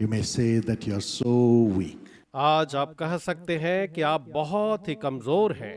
You may say that you're so weak. आज आप कह सकते हैं कि आप बहुत ही कमजोर हैं।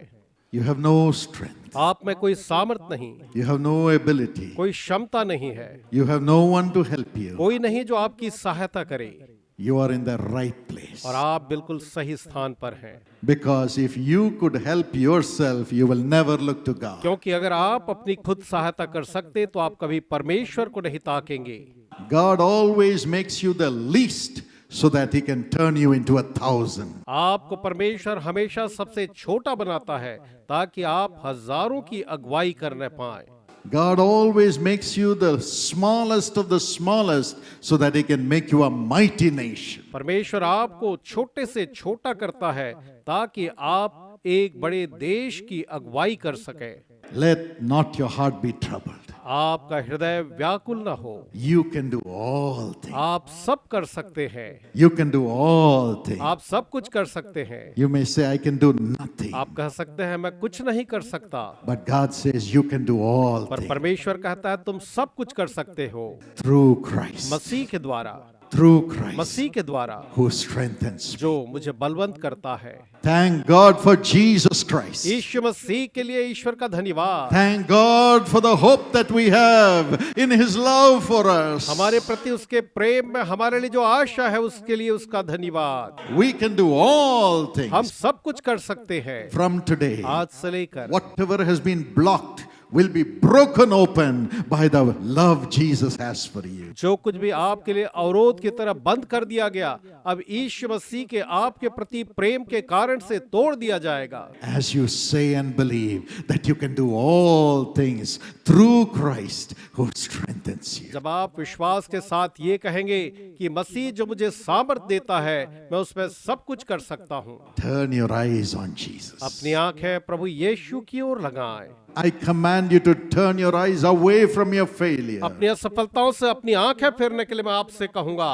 You have no strength. आप में कोई सामर्थ नहीं, You have no ability. कोई क्षमता नहीं है, You have no one to help you. कोई नहीं जो आपकी सहायता करे। You are in the right place. और आप बिल्कुल सही स्थान पर हैं। Because if you could help yourself, you will never look to God. क्योंकि अगर आप अपनी खुद सहायता कर सकते तो आप कभी परमेश्वर को नहीं ताकेंगे। God always makes you the least so that He can turn you into 1,000. आपको परमेश्वर हमेशा सबसे छोटा बनाता है ताकि आप हजारों की अगुवाई करने पाए। God always makes you the smallest of the smallest so that He can make you a mighty nation. परमेश्वर आपको छोटे से छोटा करता है ताकि आप एक बड़े देश की अगुवाई कर सके। Let not your heart be troubled. आपका हृदय व्याकुल न हो। You can do all things. आप सब कर सकते हैं। You can do all things. आप सब कुछ कर सकते हैं। You may say, I can do nothing. आप कह सकते हैं मैं कुछ नहीं कर सकता, But God says, you can do all पर things परमेश्वर कहता है तुम सब कुछ कर सकते हो through Christ. मसीह के द्वारा, Through Christ मसीह के द्वारा who strengthens me. जो मुझे बलवंत करता है। Thank God for Jesus Christ. यीशु मसीह के लिए ईश्वर का धन्यवाद। Thank God for the hope that we have in His love for us. हमारे प्रति उसके प्रेम में हमारे लिए जो आशा है उसके लिए उसका धन्यवाद। We can do all हम things सब कुछ कर सकते हैं। from today. आज से लेकर Whatever has been blocked will be broken open by the love Jesus has for you. जो कुछ भी आपके लिए अवरोध की तरह बंद कर दिया गया अब यीशु मसीह के आपके प्रति प्रेम के कारण से तोड़ दिया जाएगा। As you say and believe that you can do all things through Christ who strengthens you. जब आप विश्वास के साथ ये कहेंगे कि मसीह जो मुझे सामर्थ देता है मैं उसमें सब कुछ कर सकता हूँ। Turn your eyes on Jesus. अपनी आंखें प्रभु यीशु की ओर लगाएं। I command you to turn your eyes away from your failure, अपनी असफलताओं से अपनी आंखें फेरने के लिए मैं आपसे कहूंगा,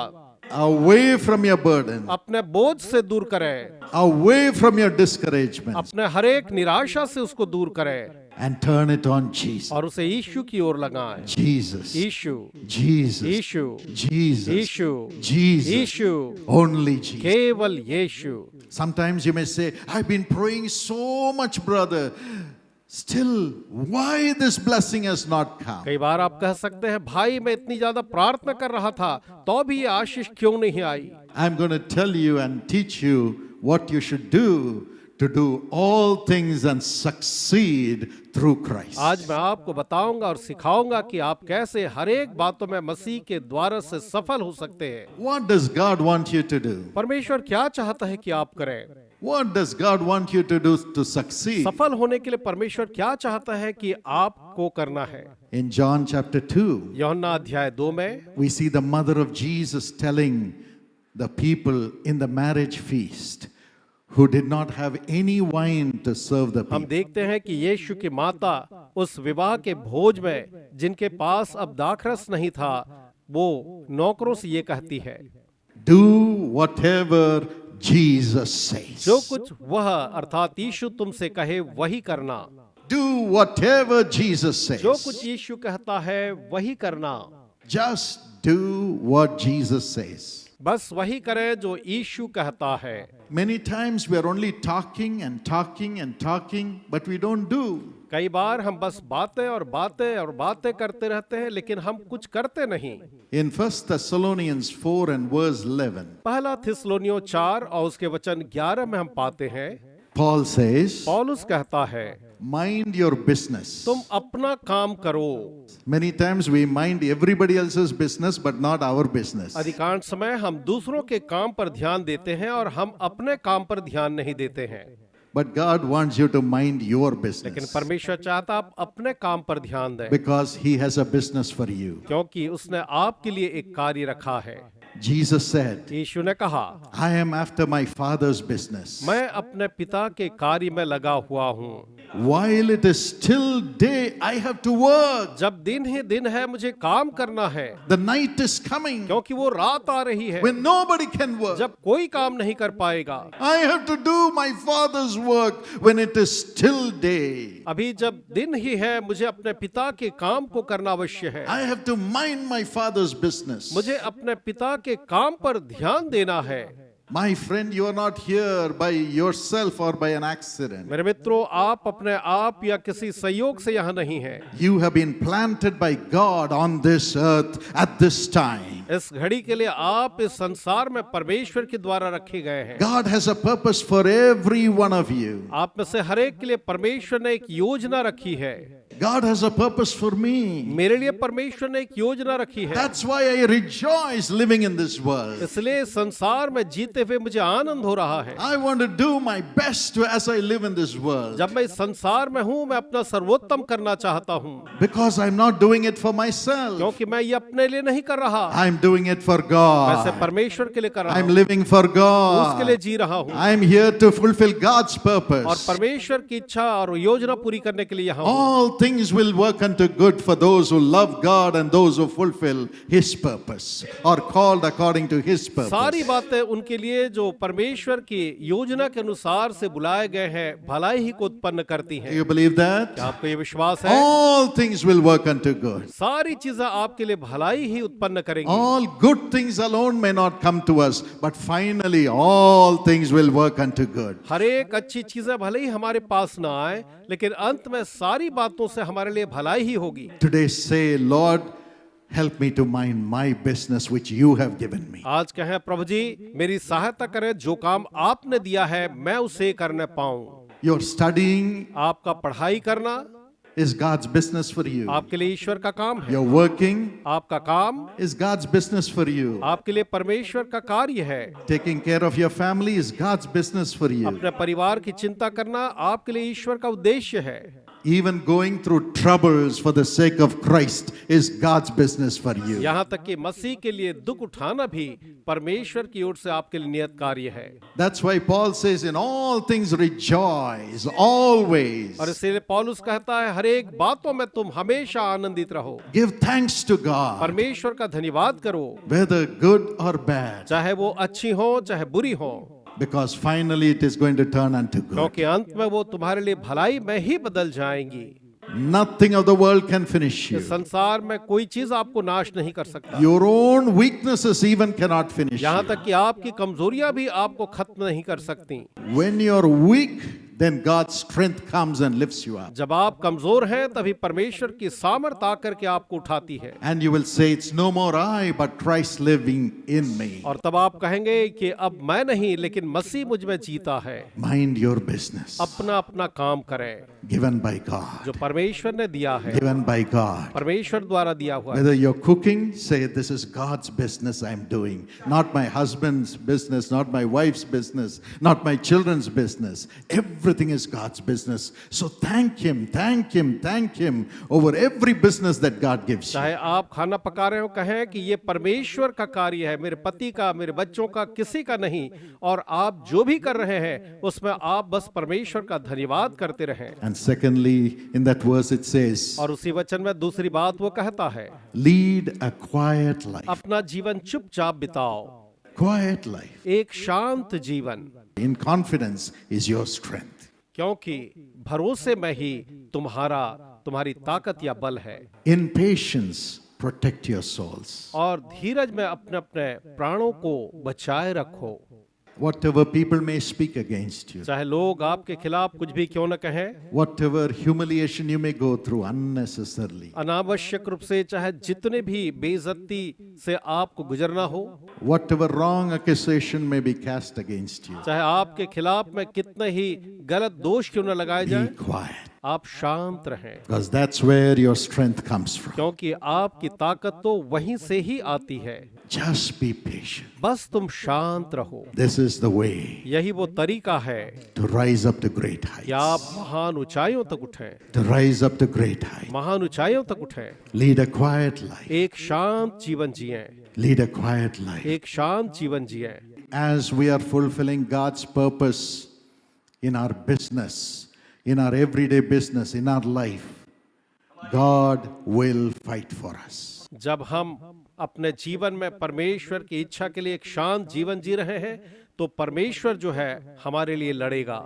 away from your burden, अपने बोझ से दूर करें, away from your discouragement, अपने हर एक निराशा से उसको दूर करें and turn it on Jesus. और उसे यीशु की ओर लगाएं। Jesus, यीशु, Jesus, यीशु, Jesus, यीशु, Jesus, यीशु, only Jesus. केवल यीशु। Sometimes you may say, I've been praying so much, brother. Still, why this blessing has not come? कई बार आप कह सकते हैं भाई मैं इतनी ज्यादा प्रार्थना कर रहा था तो भी ये आशीष क्यों नहीं आई। I'm going to tell you and teach you what you should do to do all things and succeed through Christ. आज मैं आपको बताऊंगा और सिखाऊंगा कि आप कैसे हर एक बातों में मसीह के द्वारा से सफल हो सकते हैं। What does God want you to do? परमेश्वर क्या चाहता है कि आप करें? What does God want you to do to succeed? सफल होने के लिए परमेश्वर क्या चाहता है कि आपको करना है? In John chapter 2, यूहन्ना अध्याय 2 में we see the mother of Jesus telling the people in the marriage feast who did not have any wine to serve the हम people. देखते हैं कि यीशु की माता उस विवाह के भोज में जिनके पास अब दाखरस नहीं था वो नौकरों से ये कहती है, Do whatever Jesus says. जो कुछ वह अर्थात यीशु तुमसे कहे वही करना। Do whatever Jesus जो says. कुछ यीशु कहता है वही करना। Just do what Jesus says. बस वही करें जो यीशु कहता है। Many times we are only talking and talking and talking, but we don't do. कई बार हम बस बातें और बातें और बातें करते रहते हैं लेकिन हम कुछ करते नहीं। In 1 Thessalonians 4 and verse 11, पहला थिस्सलुनीयों 4 और उसके वचन 11 में हम पाते हैं Paul says, पौलुस कहता है mind your business. तुम अपना काम करो। Many times we mind everybody else's business, but not our business. अधिकांश समय हम दूसरों के काम पर ध्यान देते हैं और हम अपने काम पर ध्यान नहीं देते हैं। But God wants you to mind your लेकिन business परमेश्वर चाहता आप अपने काम पर ध्यान दें because He has a business for you. क्योंकि उसने आपके लिए एक कार्य रखा है। Jesus said, यीशु ने कहा I am after my Father's business. मैं अपने पिता के कार्य में लगा हुआ हूँ। While it is still day, I have to work. जब दिन ही दिन है मुझे काम करना है, The night is coming क्योंकि वो रात आ रही है when nobody can work. जब कोई काम नहीं कर पाएगा। I have to do my Father's work when it is still day. अभी जब दिन ही है मुझे अपने पिता के काम को करना अवश्य है। I have to mind my Father's business. मुझे अपने पिता के काम पर ध्यान देना है। My friend, you are not here by yourself or by an accident. मेरे मित्रों, आप अपने आप या किसी संयोग से यहाँ नहीं हैं। You have been planted by God on this earth at this time. इस घड़ी के लिए आप इस संसार में परमेश्वर के द्वारा रखे गए हैं। God has a purpose for every one of you. आप में से हर एक के लिए परमेश्वर ने एक योजना रखी है। God has a purpose for me. मेरे लिए परमेश्वर ने एक योजना रखी है। That's why I rejoice living in this world. इसलिए संसार में जीते हुए मुझे आनंद हो रहा है। I want to do my best as I live in this world. जब मैं इस संसार में हूँ, मैं अपना सर्वोत्तम करना चाहता हूँ, Because I'm not doing it for myself. क्योंकि मैं ये अपने लिए नहीं कर रहा, I'm doing it for वैसे God. परमेश्वर के लिए कर रहा I'm हूँ, living for उसके लिए God. जी रहा हूँ I'm here to fulfill God's और purpose. परमेश्वर की इच्छा और योजना पूरी करने के लिए यहाँ हूँ। All things will work unto good for those who love God and those who fulfill His purpose or called according to His सारी purpose. बातें उनके लिए जो परमेश्वर की योजना के अनुसार से बुलाए गए हैं, भलाई ही को उत्पन्न करती Do हैं। you believe that? क्या आपको ये विश्वास है? All things will work unto good. सारी चीजें आपके लिए भलाई ही उत्पन्न करेंगी। All good things alone may not come to us, but finally all things will work unto good. हर एक अच्छी चीजें भले ही हमारे पास ना आए, लेकिन अंत में सारी बातों से हमारे लिए भलाई ही होगी। Today say, Lord, help me to mind my business which you have given me. आज कहें, प्रभु जी मेरी सहायता करें, जो काम आपने दिया है मैं उसे करने पाऊं। Your studying आपका पढ़ाई करना is God's business for you. आपके लिए ईश्वर का काम है। Your working आपका काम is God's business for you. आपके लिए परमेश्वर का कार्य है। Taking care of your family is God's business for you. अपने परिवार की चिंता करना आपके लिए ईश्वर का उद्देश्य है। Even going through troubles for the sake of Christ is God's business for you. यहाँ तक कि मसीह के लिए दुख उठाना भी परमेश्वर की ओर से आपके लिए नियत कार्य है। That's why Paul says, in all things rejoice, always. और इसलिए पौलुस कहता है, हर एक बातों में तुम हमेशा आनंदित रहो, Give thanks to God, परमेश्वर का धन्यवाद करो, whether good or bad, चाहे वो अच्छी हो चाहे बुरी हो, because finally it is going to turn unto good. क्योंकि अंत में वो तुम्हारे लिए भलाई में ही बदल जाएंगी। Nothing of the world can finish you. इस संसार में कोई चीज आपको नाश नहीं कर सकता। Your own weaknesses even cannot finish यहाँ you. तक कि आपकी कमजोरियां भी आपको खत्म नहीं कर सकती। When you're weak, then God's strength comes and lifts you up. जब आप कमजोर हैं तभी परमेश्वर की सामर्थ आकर के आपको उठाती है, And you will say, it's no more I, but Christ living in me. और तब आप कहेंगे कि अब मैं नहीं लेकिन मसीह मुझ में जीता है। Mind your business. अपना अपना काम करें Given by God. जो परमेश्वर ने दिया है, Given by God. परमेश्वर द्वारा दिया हुआ है। Whether you're cooking, say, this is God's business I'm doing. Not my husband's business, not my wife's business, not my children's business. Everything is God's business. So thank Him, thank Him, thank Him over every business that God gives you. चाहे आप खाना पका रहे हो, कहें कि ये परमेश्वर का कार्य है, मेरे पति का, मेरे बच्चों का, किसी का नहीं, और आप जो भी कर रहे हैं उसमें आप बस परमेश्वर का धन्यवाद करते रहें। And secondly, in that verse it says, और उसी वचन में दूसरी बात वो कहता है, lead a quiet life. अपना जीवन चुपचाप बिताओ, Quiet life. एक शांत जीवन, In confidence is your strength. क्योंकि भरोसे में ही तुम्हारी ताकत या बल है। In patience, protect your souls. और धीरज में अपने अपने प्राणों को बचाए रखो, Whatever people may speak against you, चाहे लोग आपके खिलाफ कुछ भी क्यों न कहें, whatever humiliation you may go through unnecessarily, अनावश्यक रूप से चाहे जितने भी बेइज्जती से आपको गुजरना हो, whatever wrong accusation may be cast against you, चाहे आपके खिलाफ में कितने ही गलत दोष क्यों न लगाए be जाएं, quiet, आप शांत रहें, because that's where your strength comes from. क्योंकि आपकी ताकत तो वहीं से ही आती है। Just be patient. बस तुम शांत रहो, This is the way यही वो तरीका है to rise up to great कि आप heights. महान ऊंचाइयों तक उठें, To rise up to great heights. महान ऊंचाइयों तक उठें, Lead a quiet life. एक शांत जीवन जिएं, Lead a quiet life. एक शांत जीवन जिएं। As we are fulfilling God's purpose in our business, in our everyday business, in our life, God will fight for us. जब हम अपने जीवन में परमेश्वर की इच्छा के लिए एक शांत जीवन जी रहे हैं तो परमेश्वर जो है हमारे लिए लड़ेगा।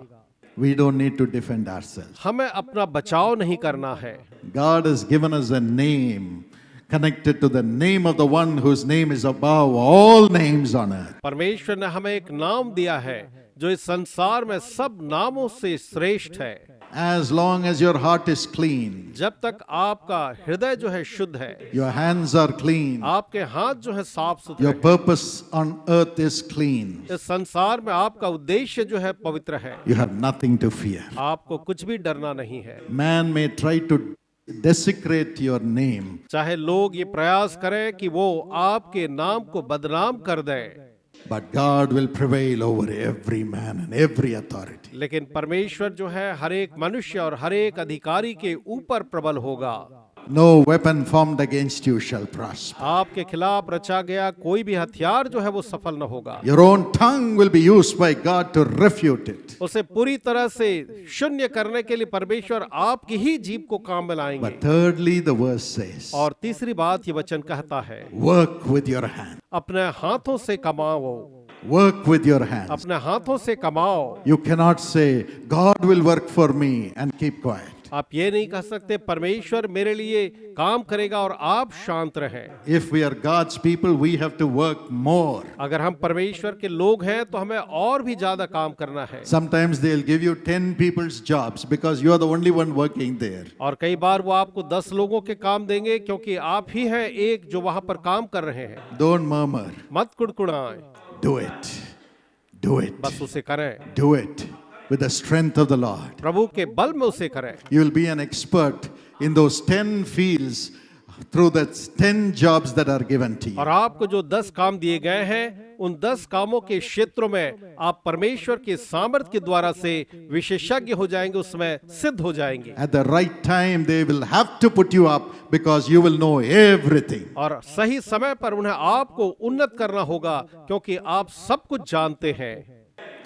We don't need to defend ourselves. हमें अपना बचाव नहीं करना है। God has given us a name connected to the name of the one whose name is above all names on earth. परमेश्वर ने हमें एक नाम दिया है जो इस संसार में सब नामों से श्रेष्ठ है। As long as your heart is clean, जब तक आपका हृदय जो है शुद्ध है, your hands are clean, आपके हाथ जो है साफ सुथरे your हैं, purpose on earth is clean, इस संसार में आपका उद्देश्य जो है पवित्र है, you have nothing to fear. आपको कुछ भी डरना नहीं है। Man may try to desecrate your name, चाहे लोग ये प्रयास करें कि वो आपके नाम को बदनाम कर दें, but God will prevail over every man and every authority. लेकिन परमेश्वर जो है हर एक मनुष्य और हर एक अधिकारी के ऊपर प्रबल होगा। No weapon formed against you shall prosper. आपके खिलाफ रचा गया कोई भी हथियार जो है वो सफल न होगा। Your own tongue will be used by God to refute it. उसे पूरी तरह से शून्य करने के लिए परमेश्वर आपकी ही जीभ को काम में लाएंगे। But thirdly, the verse says, और तीसरी बात ये वचन कहता है, work with your hand. अपने हाथों से कमाओ, Work with your hands. अपने हाथों से कमाओ। You cannot say, God will work for me and keep quiet. आप ये नहीं कह सकते परमेश्वर मेरे लिए काम करेगा और आप शांत रहें। If we are God's people, we have to work more. अगर हम परमेश्वर के लोग हैं तो हमें और भी ज्यादा काम करना है। Sometimes they'll give you 10 people's jobs because you are the only one working there. और कई बार वो आपको 10 लोगों के काम देंगे क्योंकि आप ही हैं एक जो वहां पर काम कर रहे हैं। Don't murmur. मत कुड़कुड़ाएं, Do it. Do it. बस उसे करें, Do it with the strength of the Lord. प्रभु के बल में उसे करें। You will be an expert in those 10 fields through the 10 jobs that are given to you. और आपको जो 10 काम दिए गए हैं उन 10 कामों के क्षेत्रों में आप परमेश्वर के सामर्थ्य के द्वारा से विशेषज्ञ हो जाएंगे, उसमें सिद्ध हो जाएंगे। At the right time, they will have to put you up because you will know everything. और सही समय पर उन्हें आपको उन्नत करना होगा क्योंकि आप सब कुछ जानते हैं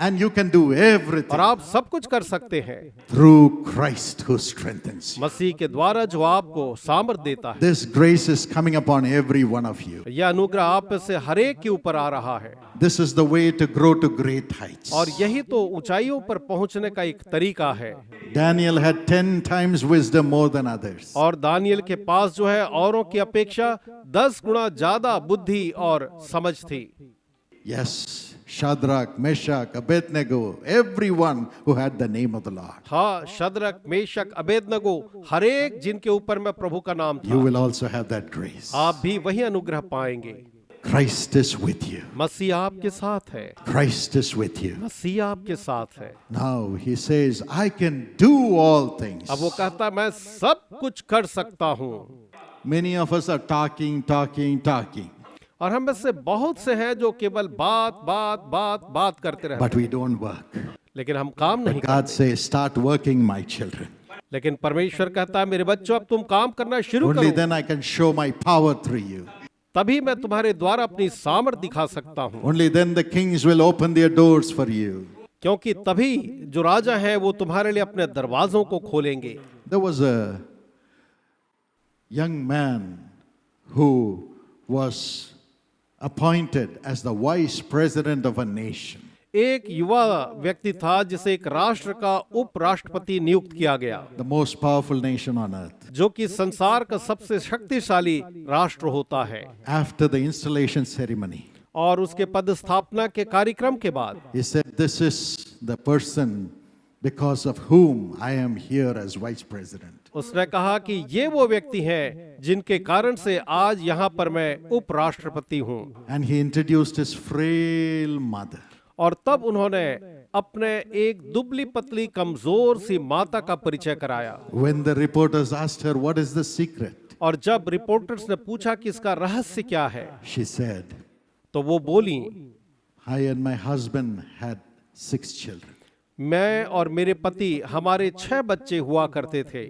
And you can do everything और आप सब कुछ कर सकते हैं through Christ who strengthens you. मसीह के द्वारा जो आपको सामर्थ देता है। This grace is coming upon every one of you. यह अनुग्रह आप में से हर एक के ऊपर आ rहा है This is the way to grow to great heights. और यही तो ऊंचाइयों पर पहुंचने का एक तरीका है। Daniel had 10 times wisdom more than others. और दानियल के पास जो है औरों की अपेक्षा 10 गुना ज्यादा बुद्धि और समझ थी। Yes, Shadrach, Meshach, Abednego, everyone who had the name of the Lord. हाँ, शद्रक, मेशक, अबेदनगो, हर एक जिनके ऊपर में प्रभु का नाम You था, will also have that grace. आप भी वही अनुग्रह पाएंगे। Christ is with you. मसीह आपके साथ है, Christ is with you. मसीह आपके साथ है। Now he says, I can do all things. अब वो कहता मैं सब कुछ कर सकता हूँ। Many of us are talking. और हम में से बहुत से हैं जो केवल बात करते रहते But we don't work. हैं, लेकिन हम काम नहीं God करते। says, start working, my children. लेकिन परमेश्वर कहता है मेरे बच्चों अब तुम काम करना शुरू Only करो, then I can show my power through you. तभी मैं तुम्हारे द्वारा अपनी सामर्थ दिखा सकता हूँ। Only then the kings will open their doors for you. क्योंकि तभी जो राजा है वो तुम्हारे लिए अपने दरवाजों को खोलेंगे। There was a young man who was appointed as the vice president of a nation. एक युवा व्यक्ति था जिसे एक राष्ट्र का उपराष्ट्रपति नियुक्त किया गया, The most powerful nation on earth. जो कि संसार का सबसे शक्तिशाली राष्ट्र होता है। After the installation ceremony, और उसके पदस्थापना के कार्यक्रम के बाद he said, this is the person because of whom I am here as vice president. उसने कहा कि ये वो व्यक्ति हैं जिनके कारण से आज यहाँ पर मैं उपराष्ट्रपति हूँ। And he introduced his frail mother. और तब उन्होंने अपने एक दुबली पतली कमजोर सी माता का परिचय कराया। When the reporters asked her, what is the secret? और जब रिपोर्टर्स ने पूछा कि इसका रहस्य क्या है, She said, तो वो बोली I and my husband had 6 children. मैं और मेरे पति हमारे 6 बच्चे हुआ करते थे।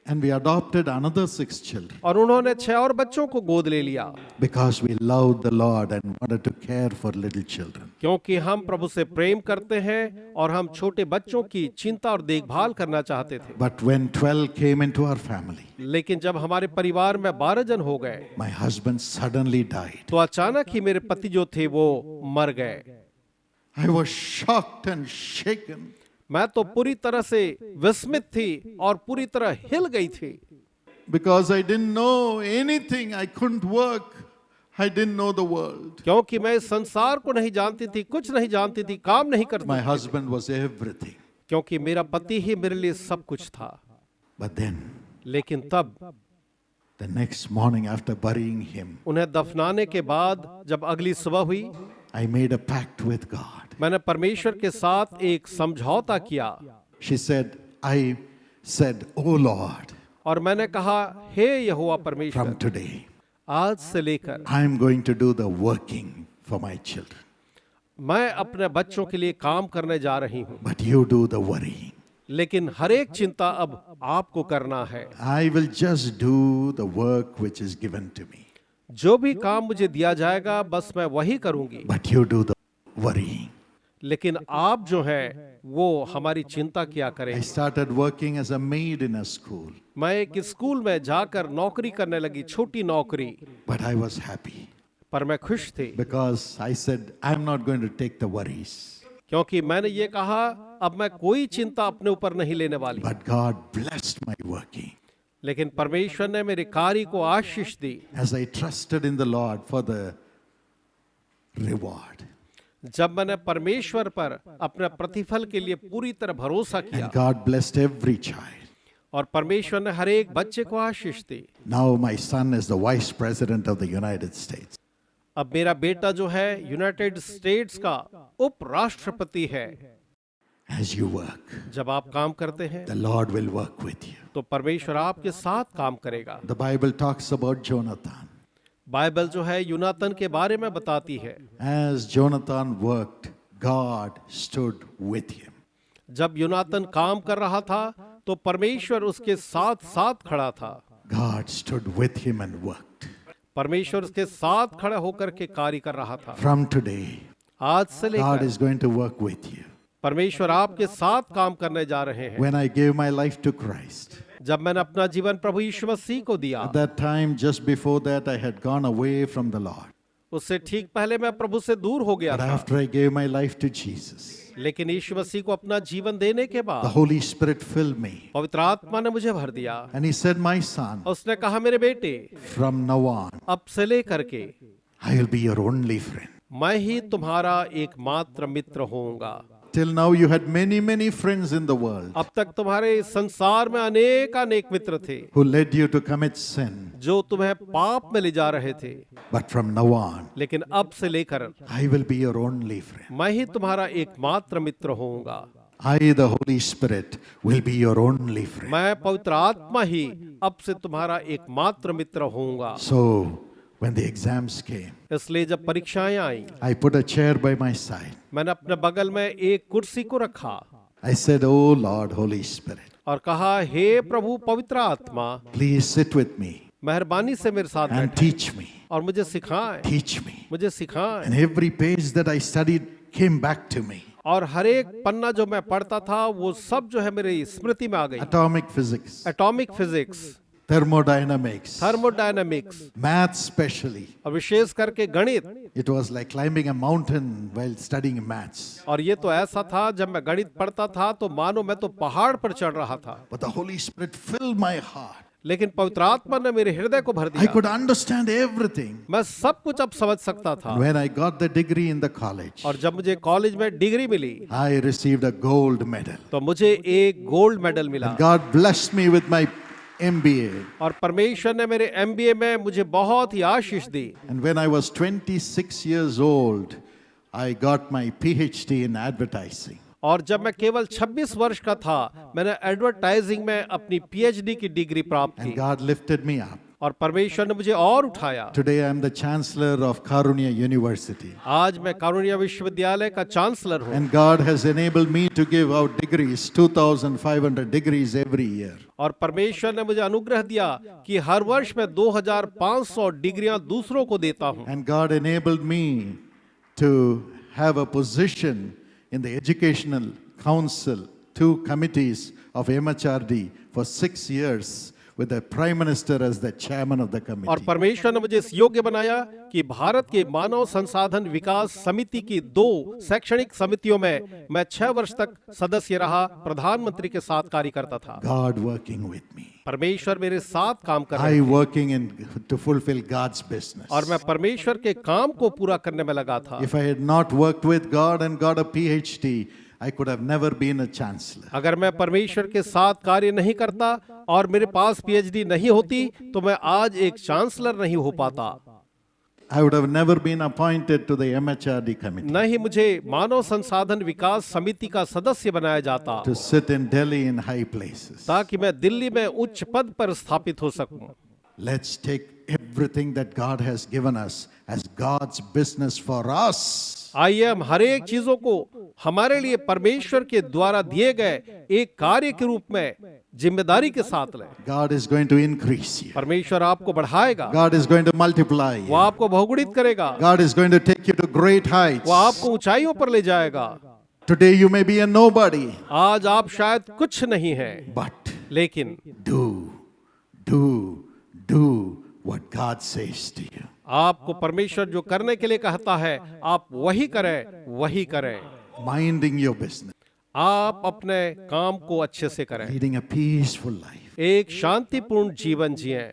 And we adopted another 6 children और उन्होंने 6 और बच्चों को गोद ले लिया, because we loved the Lord and wanted to care for little children. क्योंकि हम प्रभु से प्रेम करते हैं और हम छोटे बच्चों की चिंता और देखभाल करना चाहते थे। But when 12 came into our family, लेकिन जब हमारे परिवार में 12 जन हो गए, my husband suddenly died. तो अचानक ही मेरे पति जो थे वो मर गए। I was shocked and shaken. मैं तो पूरी तरह से विस्मित थी और पूरी तरह हिल गई थी, Because I didn't know anything. I couldn't work. I didn't know the world. क्योंकि मैं इस संसार को नहीं जानती थी, कुछ नहीं जानती थी, काम नहीं करती, My husband was everything. क्योंकि मेरा पति ही मेरे लिए सब कुछ था। But then, लेकिन तब the next morning after burying him, उन्हें दफनाने के बाद जब अगली सुबह हुई, I made a pact with God. मैंने परमेश्वर के साथ एक समझौता किया She said, I said, Oh Lord, और मैंने कहा, हे यहोवा परमेश्वर, from today, आज से लेकर I'm going to do the working for my children. मैं अपने बच्चों के लिए काम करने जा रही हूँ, But you do the worrying. लेकिन हर एक चिंता अब आपको करना है। I will just do the work which is given to me. जो भी काम मुझे दिया जाएगा बस मैं वही करूंगी, But you do the worrying. लेकिन आप जो है वो हमारी चिंता किया I करें। started working as a maid in a school, मैं एक स्कूल में जाकर नौकरी करने लगी, छोटी नौकरी, but I was happy पर मैं खुश थी, because I said, I'm not going to take the worries. क्योंकि मैंने ये कहा अब मैं कोई चिंता अपने ऊपर नहीं लेने वाली। But God blessed my working लेकिन परमेश्वर ने मेरे कार्य को आशीष दी, as I trusted in the Lord for the reward. जब मैंने परमेश्वर पर अपने प्रतिफल के लिए पूरी तरह भरोसा किया, And God blessed every child. और परमेश्वर ने हर एक बच्चे को आशीष दी। Now my son is the vice president of the United States. अब मेरा बेटा जो है यूनाइटेड स्टेट्स का उपराष्ट्रपति है। As you work, जब आप काम करते हैं the Lord will work with you. तो परमेश्वर आपके साथ काम करेगा। The Bible talks about Jonathan. Bible जो है यूनातन के बारे में बताती है, As Jonathan worked, God stood with him. जब यूनातन काम कर रहा था तो परमेश्वर उसके साथ साथ खड़ा था। God stood with him and worked. परमेश्वर उसके साथ खड़ा होकर के कार्य कर रहा था। From today, आज से God लेकर is going to work with you. परमेश्वर आपके साथ काम करने जा रहे हैं। When I gave my life to Christ, जब मैंने अपना जीवन प्रभु यीशु मसीह को दिया, at that time, just before that, I had gone away from the Lord. उससे ठीक पहले मैं प्रभु से दूर हो गया But था, after I gave my life to Jesus, लेकिन यीशु मसीह को अपना जीवन देने के the बाद Holy Spirit filled me. पवित्र आत्मा ने मुझे भर दिया। And He said, My son, उसने कहा, मेरे बेटे, from now on, अब से लेकर के I will be your only friend. मैं ही तुम्हारा एकमात्र मित्र होऊंगा। Till now, you had many, many friends in the world अब तक तुम्हारे संसार में अनेक मित्र थे who led you to commit sin. जो तुम्हें पाप में ले जा रहे थे, But from now on, लेकिन अब से लेकर I will be your only friend. मैं ही तुम्हारा एकमात्र मित्र होऊंगा। I, the Holy Spirit, will be your only friend. मैं पवित्र आत्मा ही अब से तुम्हारा एकमात्र मित्र होऊंगा। So, when the exams came, इसलिए जब परीक्षाएं आई, I put a chair by my side. मैंने अपने बगल में एक कुर्सी को रखा I said, Oh Lord, Holy Spirit, और कहा, हे प्रभु पवित्र आत्मा, please sit with me मेहरबानी से मेरे साथ and बैठे teach me. और मुझे सिखाएं, Teach me. मुझे सिखाएं। And every page that I studied came back to me. और हर एक पन्ना जो मैं पढ़ता था वो सब जो है मेरी स्मृति में आ गई। Atomic physics, atomic physics, thermodynamics, thermodynamics math especially. और विशेष करके गणित। It was like climbing a mountain while studying maths. और ये तो ऐसा था, जब मैं गणित पढ़ता था तो मानो मैं तो पहाड़ पर चढ़ रहा था, But the Holy Spirit filled my heart. लेकिन पवित्र आत्मा ने मेरे हृदय को भर I दिया। could understand everything. मैं सब कुछ अब समझ सकता था। When I got the degree in the college, और जब मुझे कॉलेज में डिग्री मिली I received a gold medal. तो मुझे एक गोल्ड मेडल मिला। God blessed me with my MBA. और परमेश्वर ने मेरे MBA में मुझे बहुत ही आशीष दी। And when I was 26 years old, I got my PhD in advertising. और जब मैं केवल 26 वर्ष का था, मैंने एडवर्टाइजिंग में अपनी PhD की डिग्री प्राप्त And की। God lifted me up. और परमेश्वर ने मुझे और उठाया। Today I am the chancellor of Karunya University. आज मैं कारुण्या विश्वविद्यालय का चांसलर हूँ And God has enabled me to give out degrees, 2,500 degrees every year. और परमेश्वर ने मुझे अनुग्रह दिया कि हर वर्ष मैं 2,500 डिग्रियां दूसरों को देता हूँ। And God enabled me to have a position in the Educational Council, 2 committees of MHRD for 6 years with the Prime Minister as the chairman of the और committee. परमेश्वर ने मुझे इस योग्य बनाया कि भारत के मानव संसाधन विकास समिति की 2 शैक्षणिक समितियों में मैं 6 वर्ष तक सदस्य रहा, प्रधानमंत्री के साथ कार्य करता था। God working with me. परमेश्वर मेरे साथ काम कर रहे I थे working in to fulfill God's business. और मैं परमेश्वर के काम को पूरा करने में लगा था। If I had not worked with God and got a PhD, I could have never been a chancellor. अगर मैं परमेश्वर के साथ कार्य नहीं करता और मेरे पास पीएचडी नहीं होती तो मैं आज एक चांसलर नहीं हो पाता। I would have never been appointed to the MHRD committee न ही मुझे मानव संसाधन विकास समिति का सदस्य बनाया जाता to sit in Delhi in high places. ताकि मैं दिल्ली में उच्च पद पर स्थापित हो सकूं। Let's take everything that God has given us as God's business for us. आइए हम हर एक चीजों को हमारे लिए परमेश्वर के द्वारा दिए गए एक कार्य के रूप में जिम्मेदारी के साथ लें। God is going to increase you. परमेश्वर आपको बढ़ाएगा, God is going to multiply वो you. आपको बहुगुणित करेगा, God is going to take you to great वो heights. आपको ऊंचाइयों पर ले जाएगा। Today you may be a nobody, आज आप शायद कुछ नहीं हैं, but लेकिन do what God says to you. आपको परमेश्वर जो करने के लिए कहता है आप वही करें। Minding your business, आप अपने काम को अच्छे से करें, leading a peaceful life, एक शांतिपूर्ण जीवन जिएं,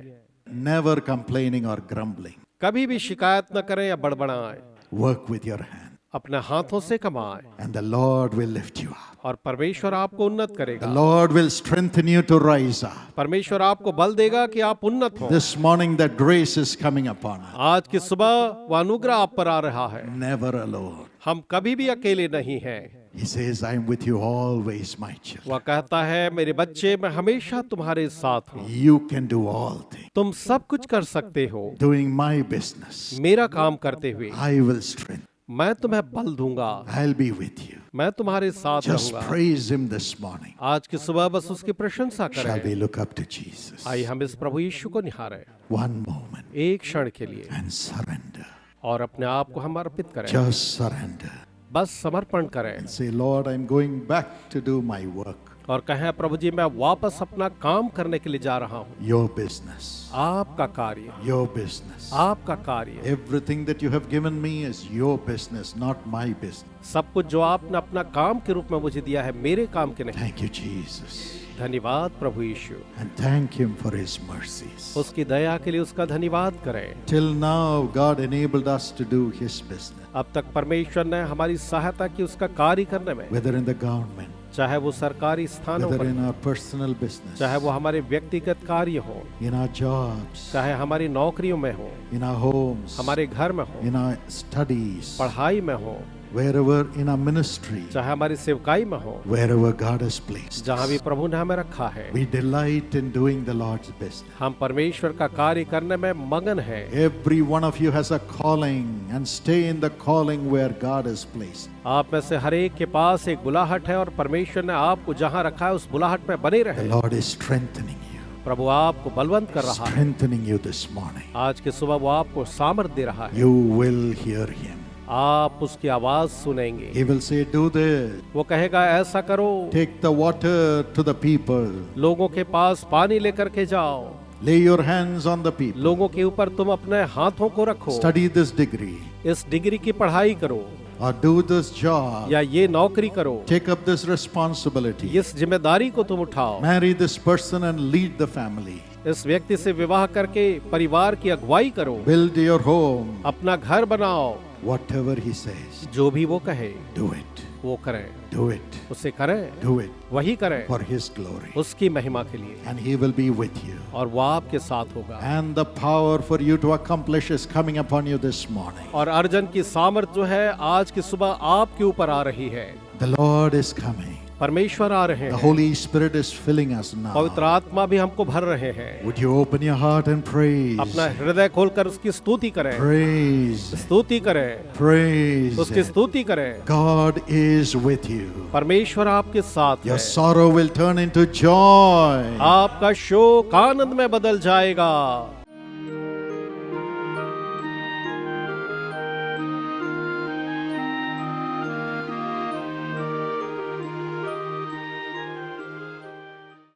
never complaining or grumbling. कभी भी शिकायत न करें या बड़बड़ाएं, Work with your hand, अपने हाथों से कमाएं and the Lord will lift you up. और परमेश्वर आपको उन्नत The करेगा। Lord will strengthen you to rise up. परमेश्वर आपको बल देगा कि आप उन्नत हो। This morning that grace is coming upon us. आज की सुबह वह अनुग्रह आप पर आ रहा है। Never alone. हम कभी भी अकेले नहीं हैं। He says, I am with you always, my children. वह कहता है मेरे बच्चे मैं हमेशा तुम्हारे साथ हूँ। You can do all things. तुम सब कुछ कर सकते हो Doing my business, मेरा काम करते हुए। I will strengthen. मैं तुम्हें बल दूंगा, I'll be with you. मैं तुम्हारे साथ Just रहूंगा। praise him this morning. आज की सुबह बस उसकी प्रशंसा Shall करें। we look up to Jesus? आइए हम इस प्रभु यीशु को निहारें One moment एक क्षण के लिए and surrender. और अपने आप को हम अर्पित करें। Just surrender. बस समर्पण करें Say, Lord, I'm going back to do my work. और कहें प्रभु जी मैं वापस अपना काम करने के लिए जा रहा हूँ। Your business. आपका कार्य, Your business. आपका कार्य, Everything that you have given me is your business, not my business. सब कुछ जो आपने अपना काम के रूप में मुझे दिया है मेरे काम के नहीं। Thank you, Jesus. धन्यवाद प्रभु यीशु। And thank him for his mercies. उसकी दया के लिए उसका धन्यवाद करें। Till now, God enabled us to do his business, अब तक परमेश्वर ने हमारी सहायता की उसका कार्य करने में, whether in the government, चाहे वो सरकारी स्थानों whether पर, in our personal business, चाहे वो हमारे व्यक्तिगत कार्य हो, in our jobs, चाहे हमारी नौकरियों में हो, in our homes, हमारे घर में हो, in our studies, पढ़ाई में हो, wherever in our ministry, चाहे हमारी सेवकाई में हो, wherever God has placed जहाँ us. भी प्रभु ने हमें रखा है, We delight in doing the Lord's business. हम परमेश्वर का कार्य करने में मगन है। Every one of you has a calling, and stay in the calling where God has placed. आप में से हर एक के पास एक बुलाहट है और परमेश्वर ने आपको जहाँ रखा है उस बुलाहट में बने The रहे। Lord is strengthening you, प्रभु आपको बलवंत कर रहा है। strengthening you this morning. आज की सुबह वो आपको सामर्थ दे रहा है। You will hear him. आप उसकी आवाज सुनेंगे। He will say, do this. वो कहेगा ऐसा करो, Take the water to the people. लोगों के पास पानी लेकर के जाओ, Lay your hands on the people. लोगों के ऊपर तुम अपने हाथों को रखो, Study this degree. इस डिग्री की पढ़ाई करो Or do this job. या ये नौकरी करो, Take up this responsibility. इस जिम्मेदारी को तुम उठाओ, Marry this person and lead the family. इस व्यक्ति से विवाह करके परिवार की अगुवाई करो, Build your home. अपना घर बनाओ। Whatever he says, जो भी वो कहे do it. वो करें, Do it. उसे करें, Do it वही करें for his glory. उसकी महिमा के लिए, And he will be with you. और वो आपके साथ होगा। And the power for you to accomplish is coming upon you this morning. और अर्जन की सामर्थ जो है आज की सुबह आपके ऊपर आ रही है। The Lord is coming. परमेश्वर आ रहे The हैं, Holy Spirit is filling us now. पवित्र आत्मा भी हमको भर रहे हैं। Would you open your heart and praise? अपना हृदय खोलकर उसकी स्तुति करें, Praise. स्तुति करें, Praise. उसकी स्तुति करें। God is with you. परमेश्वर आपके साथ Your है, sorrow will turn into joy. आपका शोक आनंद में बदल जाएगा।